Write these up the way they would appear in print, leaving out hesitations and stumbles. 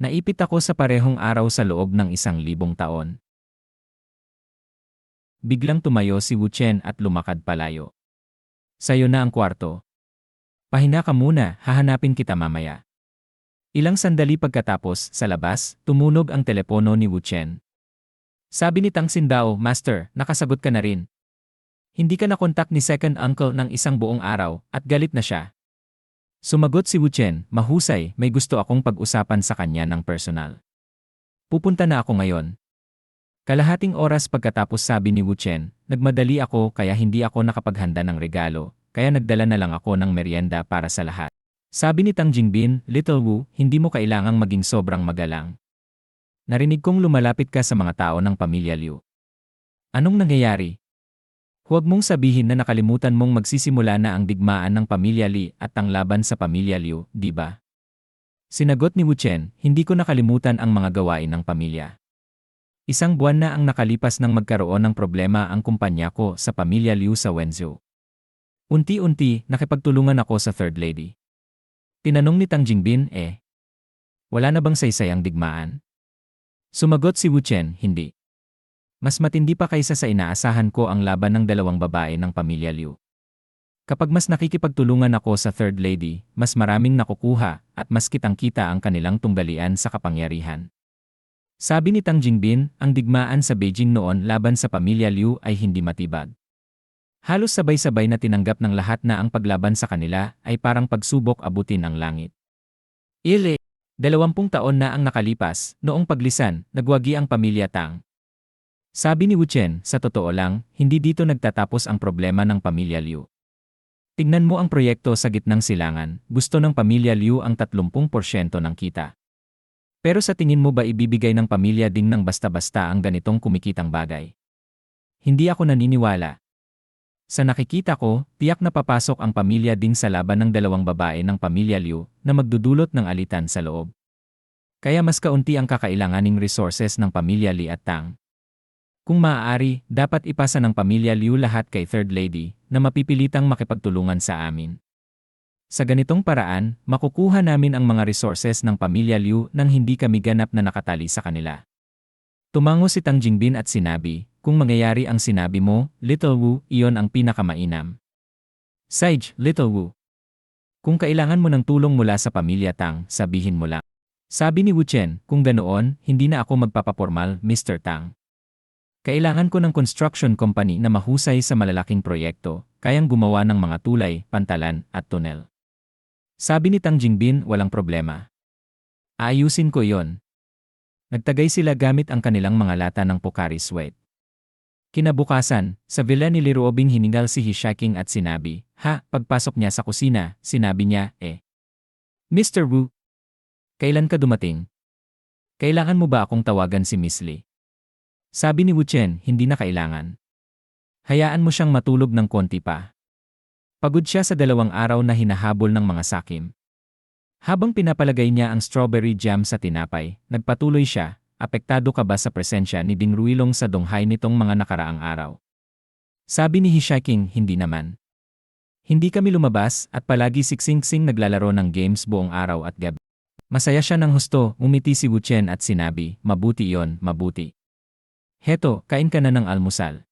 Naipit ako sa parehong araw sa loob ng 1,000 taon. Biglang tumayo si Wu Chen at lumakad palayo. Sayo na ang kwarto. Pahinga ka muna, hahanapin kita mamaya. Ilang sandali pagkatapos, sa labas, tumunog ang telepono ni Wu Chen. Sabi ni Tang Xindao, Master, nakasagot ka na rin. Hindi ka nakontak ni second uncle ng isang buong araw, at galit na siya. Sumagot si Wu Chen, mahusay, may gusto akong pag-usapan sa kanya ng personal. Pupunta na ako ngayon. Kalahating oras pagkatapos sabi ni Wu Chen, nagmadali ako kaya hindi ako nakapaghanda ng regalo, kaya nagdala na lang ako ng merienda para sa lahat. Sabi ni Tang Jingbin, Little Wu, hindi mo kailangang maging sobrang magalang. Narinig kong lumalapit ka sa mga tao ng pamilya Liu. Anong nangyayari? Huwag mong sabihin na nakalimutan mong magsisimula na ang digmaan ng pamilya Li at ang laban sa pamilya Liu, di ba? Sinagot ni Wu Chen, hindi ko nakalimutan ang mga gawain ng pamilya. Isang buwan na ang nakalipas nang magkaroon ng problema ang kumpanya ko sa pamilya Liu sa Wenzhou. Unti-unti, nakipagtulungan ako sa third lady. Tinanong ni Tang Jingbin, wala na bang saysay ang digmaan? Sumagot si Wu Chen, hindi. Mas matindi pa kaysa sa inaasahan ko ang laban ng dalawang babae ng pamilya Liu. Kapag mas nakikipagtulungan ako sa third lady, mas maraming nakukuha at mas kitang-kita ang kanilang tunggalian sa kapangyarihan. Sabi ni Tang Jingbin, ang digmaan sa Beijing noon laban sa pamilya Liu ay hindi matibag. Halos sabay-sabay na tinanggap ng lahat na ang paglaban sa kanila ay parang pagsubok abutin ang langit. 20 taon na ang nakalipas, noong paglisan, nagwagi ang pamilya Tang. Sabi ni Wu Chen, sa totoo lang, hindi dito nagtatapos ang problema ng pamilya Liu. Tingnan mo ang proyekto sa gitnang silangan, gusto ng pamilya Liu ang 30% ng kita. Pero sa tingin mo ba ibibigay ng pamilya Ding ng basta-basta ang ganitong kumikitang bagay? Hindi ako naniniwala. Sa nakikita ko, tiyak na papasok ang pamilya Ding sa laban ng dalawang babae ng pamilya Liu na magdudulot ng alitan sa loob. Kaya mas kaunti ang kakailanganing resources ng pamilya Li at Tang. Kung maaari, dapat ipasa ng pamilya Liu lahat kay third lady na mapipilitang makipagtulungan sa amin. Sa ganitong paraan, makukuha namin ang mga resources ng pamilya Liu nang hindi kami ganap na nakatali sa kanila. Tumango si Tang Jingbin at sinabi, kung mangyayari ang sinabi mo, Little Wu, iyon ang pinakamainam. Sage, Little Wu. Kung kailangan mo ng tulong mula sa pamilya Tang, sabihin mo lang. Sabi ni Wu Chen, kung ganoon, hindi na ako magpapapormal, Mr. Tang. Kailangan ko ng construction company na mahusay sa malalaking proyekto, kayang gumawa ng mga tulay, pantalan, at tunel. Sabi ni Tang Jingbin, walang problema. Aayusin ko yon. Nagtagay sila gamit ang kanilang mga lata ng Pocari Sweat. Kinabukasan, sa villa ni Li Ruobing hiningal si Hishaking at sinabi, pagpasok niya sa kusina, sinabi niya, Mr. Wu, kailan ka dumating? Kailangan mo ba akong tawagan si Miss Li? Sabi ni Wu Chen, hindi na kailangan. Hayaan mo siyang matulog ng konti pa. Pagod siya sa 2 araw na hinahabol ng mga sakim. Habang pinapalagay niya ang strawberry jam sa tinapay, nagpatuloy siya, apektado ka ba sa presensya ni Ding Ruilong sa Donghai nitong mga nakaraang araw? Sabi ni Hishaking, hindi naman. Hindi kami lumabas at palagi siksing-sing naglalaro ng games buong araw at gabi. Masaya siya ng husto, umiti si Wu Chen at sinabi, mabuti yon, mabuti. Heto, kain ka na ng almusal.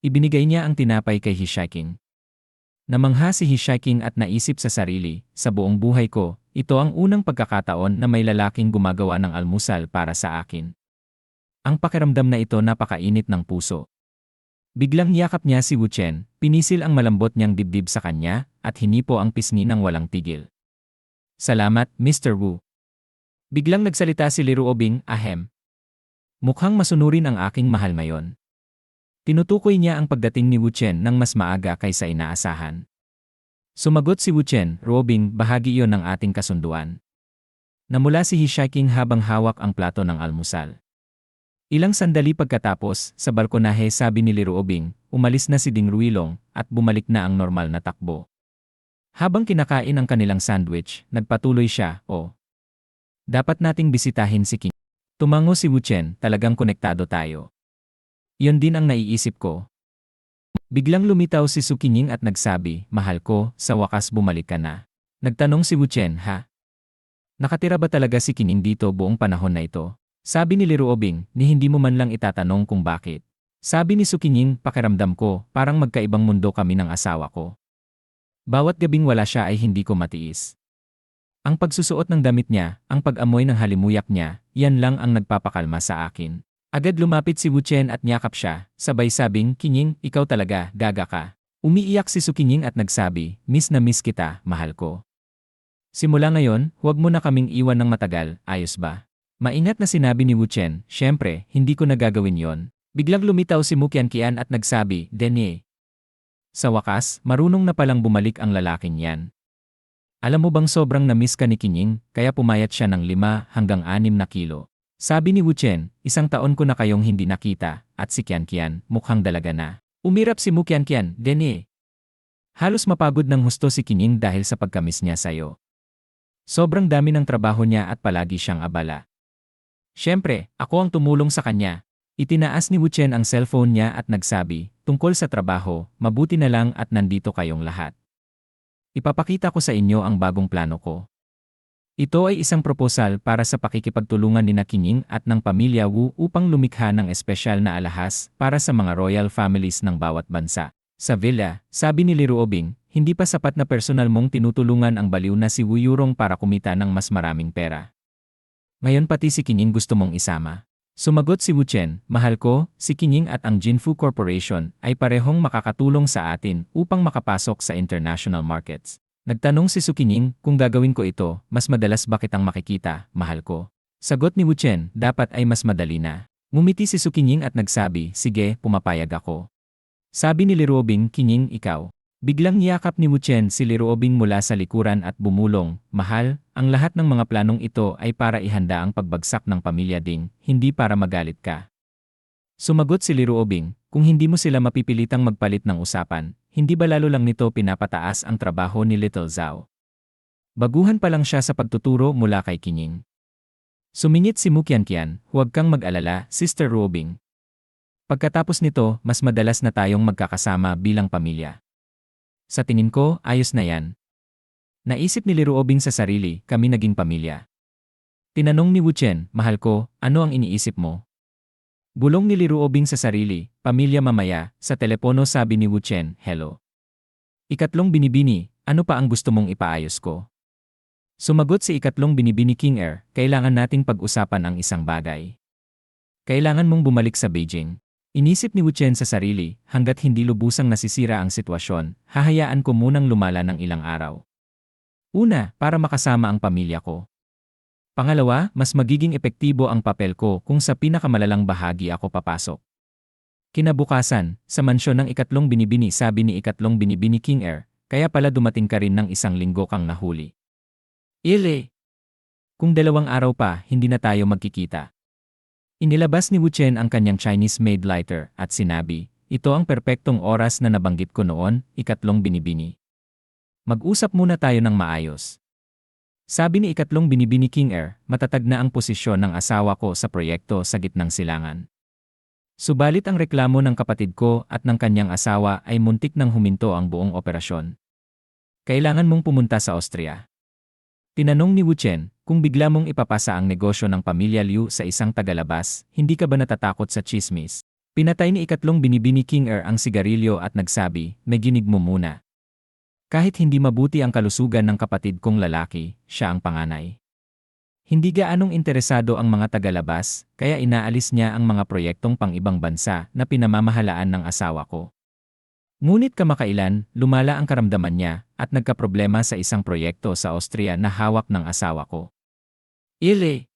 Ibinigay niya ang tinapay kay Hishaking. Namangha si Hishaking at naisip sa sarili, sa buong buhay ko, ito ang unang pagkakataon na may lalaking gumagawa ng almusal para sa akin. Ang pakiramdam na ito napakainit ng puso. Biglang yakap niya si Wu Chen, pinisil ang malambot niyang dibdib sa kanya, at hinipo ang pisngi ng walang tigil. Salamat, Mr. Wu. Biglang nagsalita si Li Ruobing, ahem. Mukhang masunurin ang aking mahal mayon. Tinutukoy niya ang pagdating ni Wu Chen nang mas maaga kaysa inaasahan. Sumagot si Wu Chen, Ruobing, bahagi iyon ng ating kasunduan. Namula si Hishaking habang hawak ang plato ng almusal. Ilang sandali pagkatapos, sa balkonahe sabi ni Li Ruobing, umalis na si Ding Ruilong at bumalik na ang normal na takbo. Habang kinakain ang kanilang sandwich, nagpatuloy siya, dapat nating bisitahin si King. Tumango si Wu Chen, talagang konektado tayo. Iyon din ang naiisip ko. Biglang lumitaw si Su Qingning at nagsabi, mahal ko, sa wakas bumalik ka na. Nagtanong si Wu Chen, Nakatira ba talaga si Kining dito buong panahon na ito? Sabi ni Liruobing, ni hindi mo man lang itatanong kung bakit. Sabi ni Sukining, pakiramdam ko, parang magkaibang mundo kami ng asawa ko. Bawat gabing wala siya ay hindi ko matiis. Ang pagsusuot ng damit niya, ang pag-amoy ng halimuyak niya, yan lang ang nagpapakalma sa akin. Agad lumapit si Wu Chen at niyakap siya, sabay sabing, Kining, ikaw talaga, gaga ka. Umiiyak si Sukining at nagsabi, miss na miss kita, mahal ko. Simula ngayon, huwag mo na kaming iwan ng matagal, ayos ba? Maingat na sinabi ni Wu Chen, syempre, hindi ko nagagawin yon. Biglang lumitaw si Mu Qianqian at nagsabi, Denye. Sa wakas, marunong na palang bumalik ang lalaking yan. Alam mo bang sobrang na-miss ka ni Kining, kaya pumayat siya ng 5 hanggang 6 na kilo. Sabi ni Wu Chen, 1 taon ko na kayong hindi nakita, at si Qianqian, mukhang dalaga na. Umirap si Mu Qianqian, Denye. Halos mapagod ng husto si Kining dahil sa pagkamiss niya sayo. Sobrang dami ng trabaho niya at palagi siyang abala. Siyempre, ako ang tumulong sa kanya. Itinaas ni Wu Chen ang cellphone niya at nagsabi, tungkol sa trabaho, mabuti na lang at nandito kayong lahat. Ipapakita ko sa inyo ang bagong plano ko. Ito ay isang proposal para sa pakikipagtulungan ni Kining at ng pamilya Wu upang lumikha ng espesyal na alahas para sa mga royal families ng bawat bansa. Sa villa, sabi ni Liruobing, hindi pa sapat na personal mong tinutulungan ang baliw na si Wu Yurong para kumita ng mas maraming pera. Ngayon pati si Kining gusto mong isama. Sumagot si Wu Chen, mahal ko, si Kining at ang Jinfu Corporation ay parehong makakatulong sa atin upang makapasok sa international markets. Nagtanong si Sukining, kung gagawin ko ito, mas madalas ba kitang makikita, mahal ko? Sagot ni Wu Chen, dapat ay mas madali na. Ngumiti si Sukining at nagsabi, sige, pumapayag ako. Sabi ni Liruobing, Kining, ikaw. Biglang niyakap ni Wu Chen si Liruobing mula sa likuran at bumulong, mahal, ang lahat ng mga planong ito ay para ihanda ang pagbagsak ng pamilya Ding, hindi para magalit ka. Sumagot si Liruobing, kung hindi mo sila mapipilitang magpalit ng usapan, hindi ba lalo lang nito pinapataas ang trabaho ni Little Zhao? Baguhan pa lang siya sa pagtuturo mula kay Kining. Sumingit si Mu Qianqian, huwag kang mag-alala, Sister Ruobing. Pagkatapos nito, mas madalas na tayong magkakasama bilang pamilya. Sa tingin ko, ayos na yan. Naisip ni Liruobing sa sarili, kami naging pamilya. Tinanong ni Wu Chen, mahal ko, ano ang iniisip mo? Bulong ni Liruobing sa sarili, pamilya mamaya, sa telepono sabi ni Wu Chen, hello. Ikatlong binibini, ano pa ang gusto mong ipaayos ko? Sumagot si ikatlong binibini King Er, kailangan nating pag-usapan ang isang bagay. Kailangan mong bumalik sa Beijing. Inisip ni Wu Chen sa sarili, hanggat hindi lubusang nasisira ang sitwasyon, hahayaan ko munang lumala ng ilang araw. Una, para makasama ang pamilya ko. Pangalawa, mas magiging epektibo ang papel ko kung sa pinakamalalang bahagi ako papasok. Kinabukasan, sa mansyon ng ikatlong binibini sabi ni ikatlong binibini King Er, kaya pala dumating ka rin ng 1 linggo kang nahuli. Ile! Kung 2 araw pa, hindi na tayo magkikita. Inilabas ni Wu Chen ang kanyang Chinese made lighter at sinabi, ito ang perpektong oras na nabanggit ko noon, ikatlong binibini. Mag-usap muna tayo ng maayos. Sabi ni ikatlong binibini King Er, matatag na ang posisyon ng asawa ko sa proyekto sa gitnang silangan. Subalit ang reklamo ng kapatid ko at ng kanyang asawa ay muntik nang huminto ang buong operasyon. Kailangan mong pumunta sa Austria. Tinanong ni Wu Chen, kung bigla mong ipapasa ang negosyo ng pamilya Liu sa isang tagalabas, hindi ka ba natatakot sa chismis? Pinatay ni ikatlong binibini King Er ang sigarilyo at nagsabi, naginig mo muna. Kahit hindi mabuti ang kalusugan ng kapatid kong lalaki, siya ang panganay. Hindi gaanong interesado ang mga tagalabas, kaya inaalis niya ang mga proyektong pang-ibang bansa na pinamamahalaan ng asawa ko. Ngunit kamakailan, lumala ang karamdaman niya at nagkaproblema sa isang proyekto sa Austria na hawak ng asawa ko. Ile!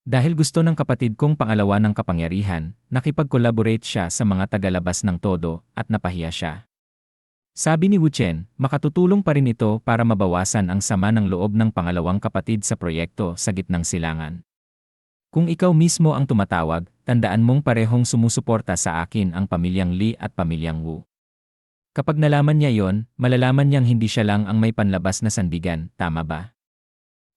Dahil gusto ng kapatid kong pangalawa ng kapangyarihan, nakipag-collaborate siya sa mga tagalabas ng todo at napahiya siya. Sabi ni Wu Chen, makatutulong pa rin ito para mabawasan ang sama ng loob ng pangalawang kapatid sa proyekto sa gitnang silangan. Kung ikaw mismo ang tumatawag, tandaan mong parehong sumusuporta sa akin ang pamilyang Li at pamilyang Wu. Kapag nalaman niya yon, malalaman niyang hindi siya lang ang may panlabas na sandigan, tama ba?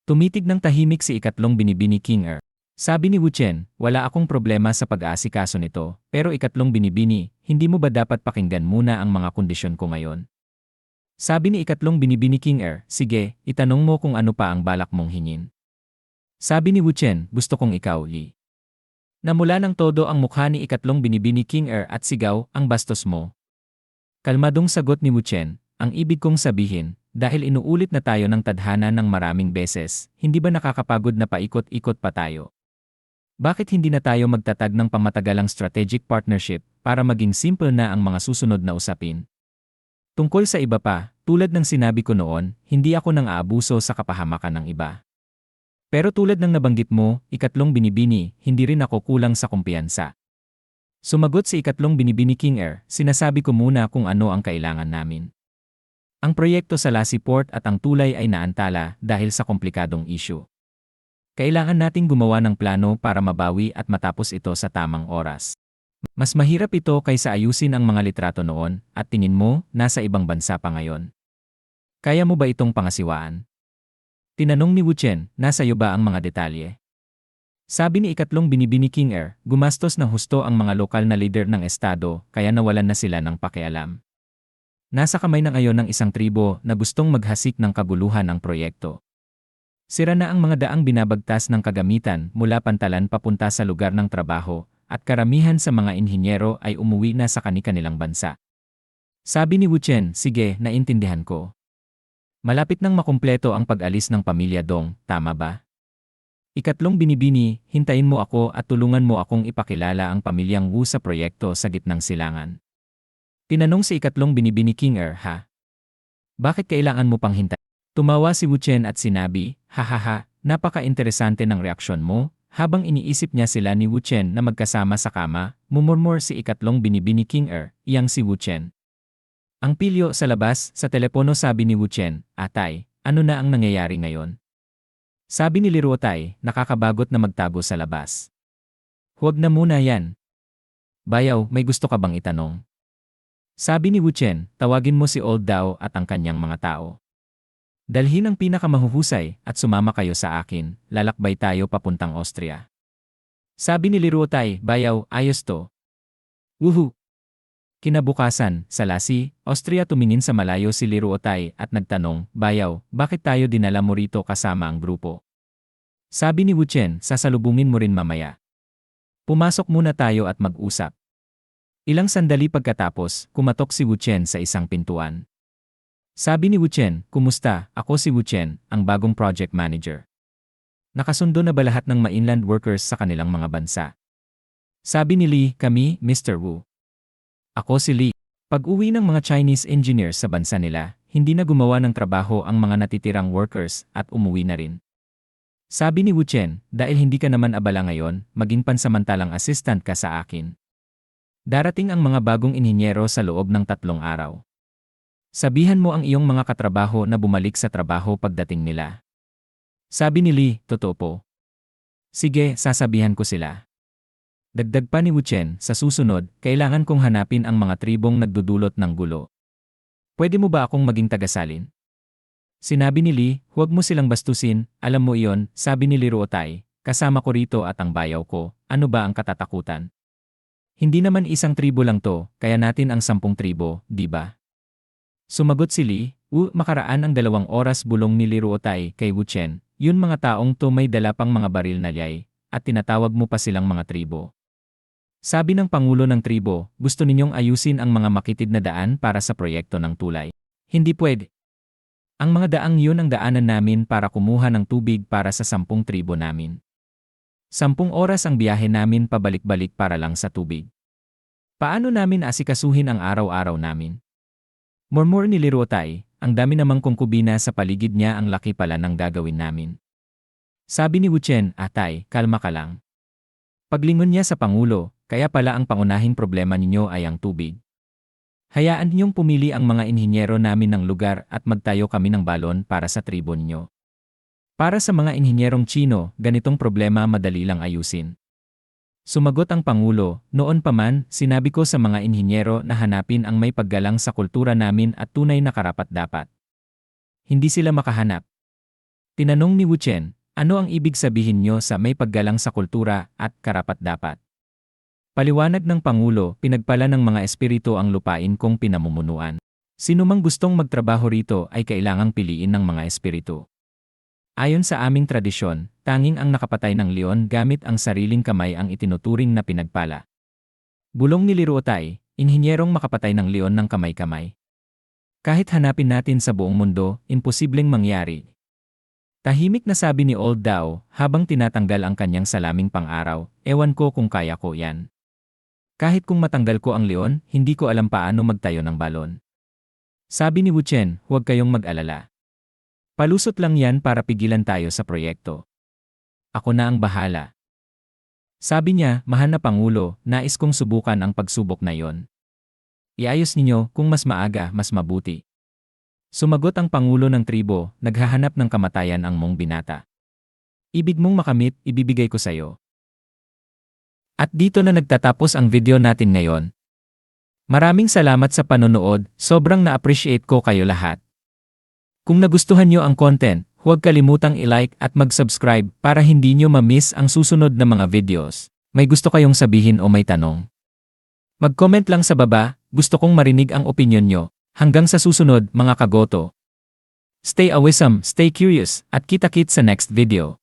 Tumitig ng tahimik si ikatlong binibini King Er. Sabi ni Wu Chen, wala akong problema sa pag-aasikaso nito, pero ikatlong binibini, hindi mo ba dapat pakinggan muna ang mga kondisyon ko ngayon? Sabi ni ikatlong binibini King Er, sige, itanong mo kung ano pa ang balak mong hingin. Sabi ni Wu Chen, gusto kong ikaw, Li. Namula ng todo ang mukha ni ikatlong binibini King Er at sigaw, ang bastos mo. Kalmadong sagot ni Wu Chen, ang ibig kong sabihin, dahil inuulit na tayo ng tadhana ng maraming beses, hindi ba nakakapagod na paikot-ikot pa tayo? Bakit hindi na tayo magtatag ng pamatagalang strategic partnership para maging simple na ang mga susunod na usapin? Tungkol sa iba pa, tulad ng sinabi ko noon, hindi ako nang aabuso sa kapahamakan ng iba. Pero tulad ng nabanggit mo, ikatlong binibini, hindi rin ako kulang sa kumpiyansa. Sumagot si ikatlong binibini King Er, sinasabi ko muna kung ano ang kailangan namin. Ang proyekto sa Lassie Port at ang tulay ay naantala dahil sa komplikadong issue. Kailangan nating gumawa ng plano para mabawi at matapos ito sa tamang oras. Mas mahirap ito kaysa ayusin ang mga litrato noon at tingin mo, nasa ibang bansa pa ngayon. Kaya mo ba itong pangasiwaan? Tinanong ni Wu Chen, nasa iyo ba ang mga detalye? Sabi ni ikatlong binibini King Er, gumastos ng husto ang mga lokal na leader ng estado kaya nawalan na sila ng pakialam. Nasa kamay na ngayon ng isang tribo na gustong maghasik ng kaguluhan ng proyekto. Sira na ang mga daang binabagtas ng kagamitan mula pantalan papunta sa lugar ng trabaho at karamihan sa mga inhinyero ay umuwi na sa kani-kanilang bansa. Sabi ni Wu Chen, sige, naintindihan ko. Malapit nang makumpleto ang pag-alis ng pamilya Dong, tama ba? Ikatlong binibini, hintayin mo ako at tulungan mo akong ipakilala ang pamilyang Wu sa proyekto sa gitnang silangan. Tinanong si ikatlong binibini King Er, ha? Bakit kailangan mo pang hintayin? Tumawa si Wu Chen at sinabi, hahaha, napaka-interesante ng reaksyon mo. Habang iniisip niya sila ni Wu Chen na magkasama sa kama, mumurmur si ikatlong binibini King Er, iyang si Wu Chen. Ang pilyo sa labas, sa telepono sabi ni Wu Chen, atay, ano na ang nangyayari ngayon? Sabi ni Liruotay, nakakabagot na magtago sa labas. Huwag na muna yan. Bayaw, may gusto ka bang itanong? Sabi ni Wu Chen, tawagin mo si Old Dao at ang kanyang mga tao. Dalhin ang pinakamahuhusay at sumama kayo sa akin, lalakbay tayo papuntang Austria. Sabi ni Liruotay, bayaw, ayos to. Wuhu! Kinabukasan, sa Lassie, Austria tumingin sa malayo si Liruotay at nagtanong, bayaw, bakit tayo dinala mo rito kasama ang grupo? Sabi ni Wu Chen, sasalubungin mo rin mamaya. Pumasok muna tayo at mag-usap. Ilang sandali pagkatapos, kumatok si Wu Chen sa isang pintuan. Sabi ni Wu Chen, kumusta, ako si Wu Chen, ang bagong project manager. Nakasundo na ba lahat ng mainland workers sa kanilang mga bansa? Sabi ni Li, kami, Mr. Wu. Ako si Li. Pag-uwi ng mga Chinese engineers sa bansa nila, hindi na gumawa ng trabaho ang mga natitirang workers at umuwi na rin. Sabi ni Wu Chen, dahil hindi ka naman abala ngayon, maging pansamantalang assistant ka sa akin. Darating ang mga bagong inhinyero sa loob ng 3 araw. Sabihan mo ang iyong mga katrabaho na bumalik sa trabaho pagdating nila. Sabi ni Li, totoo po. Sige, sasabihan ko sila. Dagdag pa ni Wu Chen, sa susunod, kailangan kong hanapin ang mga tribong nagdudulot ng gulo. Pwede mo ba akong maging tagasalin? Sinabi ni Li, huwag mo silang bastusin, alam mo iyon, sabi ni Liruotay, kasama ko rito at ang bayaw ko, ano ba ang katatakutan? Hindi naman isang tribo lang to, kaya natin ang 10 tribo, di ba? Sumagot si Li, makaraan ang 2 oras bulong ni Liruotay kay Wu Chen, yun mga taong to may dala pang mga baril na yay, at tinatawag mo pa silang mga tribo. Sabi ng Pangulo ng tribo, gusto ninyong ayusin ang mga makitid na daan para sa proyekto ng tulay. Hindi pwede. Ang mga daang yun ang daanan namin para kumuha ng tubig para sa 10 tribo namin. 10 oras ang biyahe namin pabalik-balik para lang sa tubig. Paano namin asikasuhin ang araw-araw namin? Murmur ni Liruotay, ang dami namang kongkubina sa paligid niya ang laki pala ng gagawin namin. Sabi ni Wu Chen, atay, kalma ka lang. Paglingon niya sa Pangulo, kaya pala ang pangunahing problema ninyo ay ang tubig. Hayaan ninyong pumili ang mga inhinyero namin ng lugar at magtayo kami ng balon para sa tribo ninyo. Para sa mga inhinyerong Chino, ganitong problema madali lang ayusin. Sumagot ang Pangulo, noon pa man, sinabi ko sa mga inhinyero na hanapin ang may paggalang sa kultura namin at tunay na karapat-dapat. Hindi sila makahanap. Tinanong ni Wu Chen, ano ang ibig sabihin nyo sa may paggalang sa kultura at karapat-dapat? Paliwanag ng Pangulo, pinagpala ng mga espiritu ang lupain kong pinamumunuan. Sino mang gustong magtrabaho rito ay kailangang piliin ng mga espiritu. Ayon sa aming tradisyon, tanging ang nakapatay ng leon gamit ang sariling kamay ang itinuturing na pinagpala. Bulong ni Liruotay, inhinyerong makapatay ng leon ng kamay-kamay. Kahit hanapin natin sa buong mundo, imposibleng mangyari. Tahimik na sabi ni Old Dao habang tinatanggal ang kanyang salaming pang-araw, ewan ko kung kaya ko yan. Kahit kung matanggal ko ang leon, hindi ko alam paano magtayo ng balon. Sabi ni Wu Chen, huwag kayong mag-alala. Palusot lang yan para pigilan tayo sa proyekto. Ako na ang bahala. Sabi niya, mahal na Pangulo, nais kong subukan ang pagsubok na yon. Iayos ninyo kung mas maaga, mas mabuti. Sumagot ang Pangulo ng tribo, naghahanap ng kamatayan ang mong binata. Ibig mong makamit, ibibigay ko sayo. At dito na nagtatapos ang video natin ngayon. Maraming salamat sa panonood, sobrang na-appreciate ko kayo lahat. Kung nagustuhan nyo ang content, huwag kalimutang i-like at mag-subscribe para hindi nyo ma-miss ang susunod na mga videos. May gusto kayong sabihin o may tanong? Mag-comment lang sa baba, gusto kong marinig ang opinyon nyo. Hanggang sa susunod mga kagoto. Stay awesome, stay curious, at kita-kits sa next video.